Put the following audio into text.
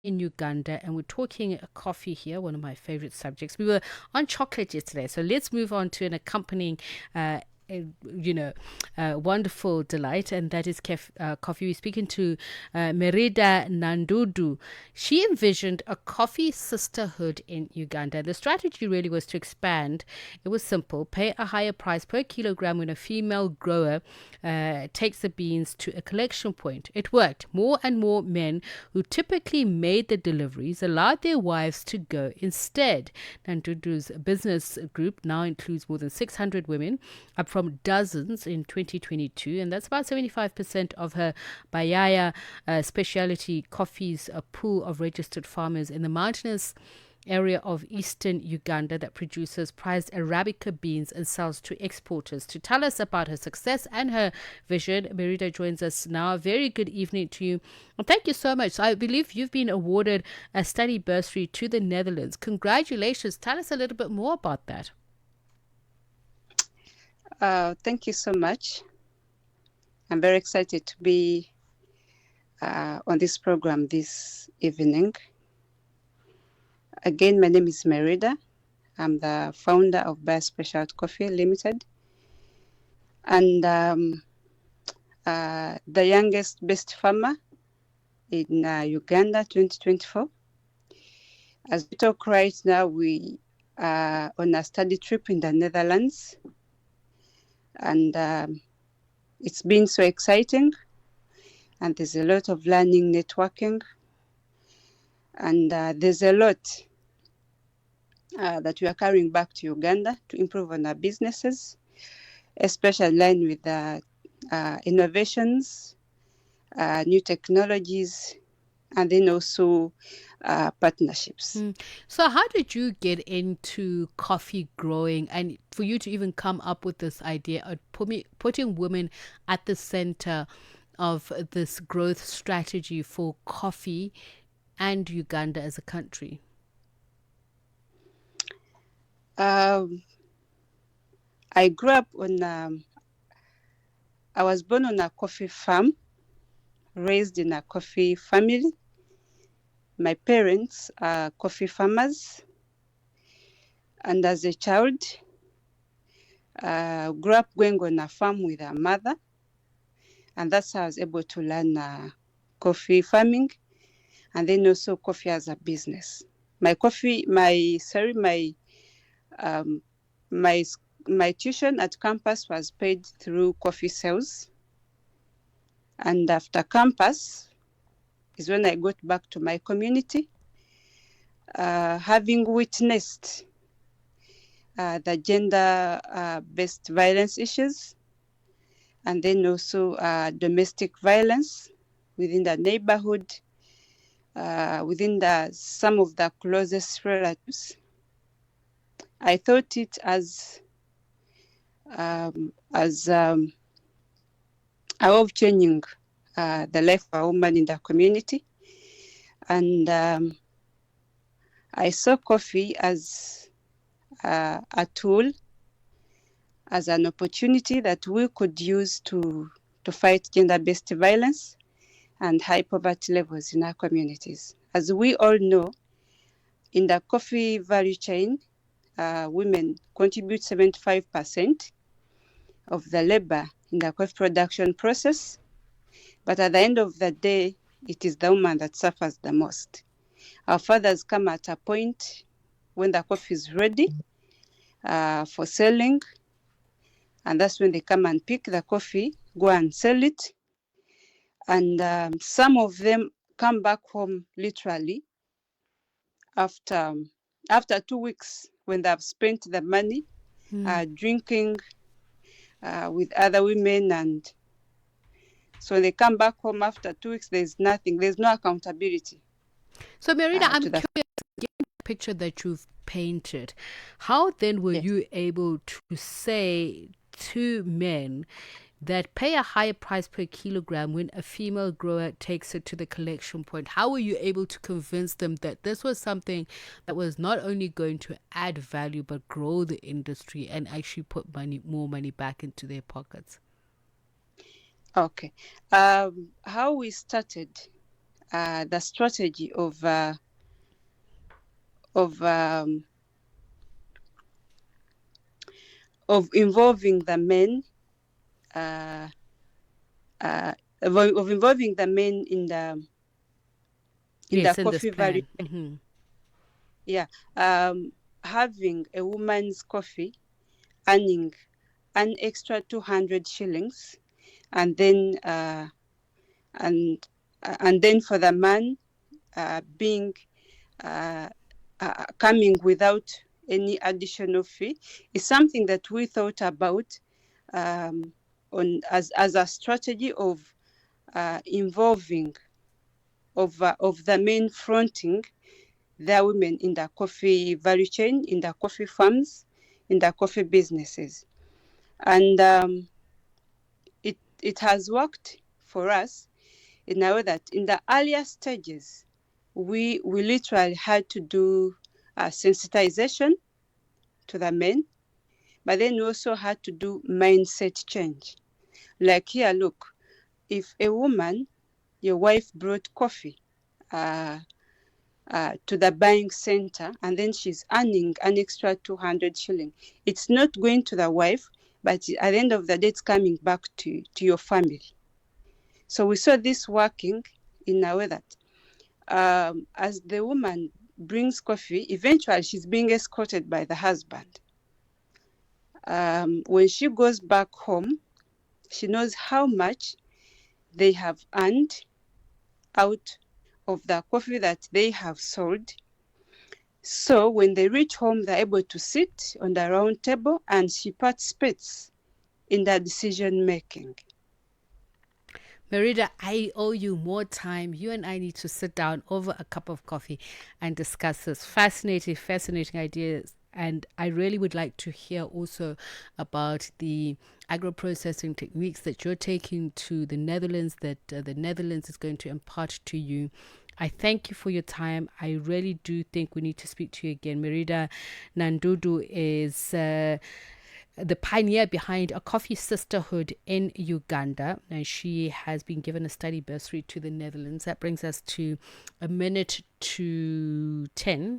in Uganda, and we're talking coffee here, one of my favorite subjects. We were on chocolate yesterday, so let's move on to an accompanying, uh, uh, wonderful delight, and that is coffee. We're speaking to Meridah Nandudu. She envisioned a coffee sisterhood in Uganda. The strategy really was to expand. It was simple: pay a higher price per kilogram when a female grower takes the beans to a collection point. It worked. More and more men who typically made the deliveries allowed their wives to go instead. Nandudu's business group now includes more than 600 women, up from dozens in 2022, and that's about 75% of her Bayaya specialty coffees, a pool of registered farmers in the mountainous area of eastern Uganda that produces prized Arabica beans and sells to exporters. To tell us about her success and her vision, Meridah joins us now. Very good evening to you. And thank you so much. I believe you've been awarded a study bursary to the Netherlands. Congratulations. Tell us a little bit more about that. Thank you so much. I'm very excited to be on this program this evening. Again, my name is Meridah. I'm the founder of Bayer Specialty Coffee Limited, and the youngest best farmer in Uganda 2024. As we talk right now, we are on a study trip in the Netherlands, and it's been so exciting, and there's a lot of learning, networking, and there's a lot that we are carrying back to Uganda to improve on our businesses, especially aligned with the innovations, new technologies, and then also partnerships. So, how did you get into coffee growing, and for you to even come up with this idea of putting women at the center of this growth strategy for coffee and Uganda as a country? I grew up I was born on a coffee farm, raised in a coffee family. My parents are coffee farmers. And as a child, grew up going on a farm with a mother. And that's how I was able to learn coffee farming and then also coffee as a business. My tuition at campus was paid through coffee sales. And after campus is when I got back to my community, having witnessed the gender-based violence issues, and then also domestic violence within the neighborhood, within some of the closest relatives. I thought it as a way of changing the life of a woman in the community. And I saw coffee as a tool, as an opportunity that we could use to fight gender-based violence and high poverty levels in our communities. As we all know, in the coffee value chain, women contribute 75% of the labor in the coffee production process. But at the end of the day, it is the woman that suffers the most. Our fathers come at a point when the coffee is ready for selling, and that's when they come and pick the coffee, go and sell it. And some of them come back home literally after 2 weeks when they have spent the money drinking with other women. And so they come back home after 2 weeks, there's nothing, there's no accountability. So, Meridah, I'm curious, the picture that you've painted, how then were you able to say to men that pay a higher price per kilogram when a female grower takes it to the collection point? How were you able to convince them that this was something that was not only going to add value but grow the industry and actually put more money back into their pockets? Okay. How we started the strategy of um, of involving the men, of involving the men in the Yes, in this coffee value. plan. Mm-hmm. Yeah, having a woman's coffee earning an extra 200 shillings, and then and then for the man being coming without any additional fee is something that we thought about on as a strategy of involving of the men fronting their women in the coffee value chain, in the coffee farms, in the coffee businesses. And it has worked for us in a way that in the earlier stages, we literally had to do sensitization to the men, but then we also had to do mindset change. Like here, look, if a woman, your wife brought coffee uh, to the buying center and then she's earning an extra 200 shilling, it's not going to the wife, but at the end of the day, it's coming back to your family. So we saw this working in a way that as the woman brings coffee, eventually she's being escorted by the husband. When she goes back home, she knows how much they have earned out of the coffee that they have sold. So when they reach home, they're able to sit on the round table and she participates in the decision making. Meridah, I owe you more time. You and I need to sit down over a cup of coffee and discuss this fascinating ideas. And I really would like to hear also about the agro-processing techniques that you're taking to the Netherlands, that the Netherlands is going to impart to you. I thank you for your time. I really do think we need to speak to you again. Meridah Nandudu is the pioneer behind a coffee sisterhood in Uganda, and she has been given a study bursary to the Netherlands. That brings us to a minute to 10.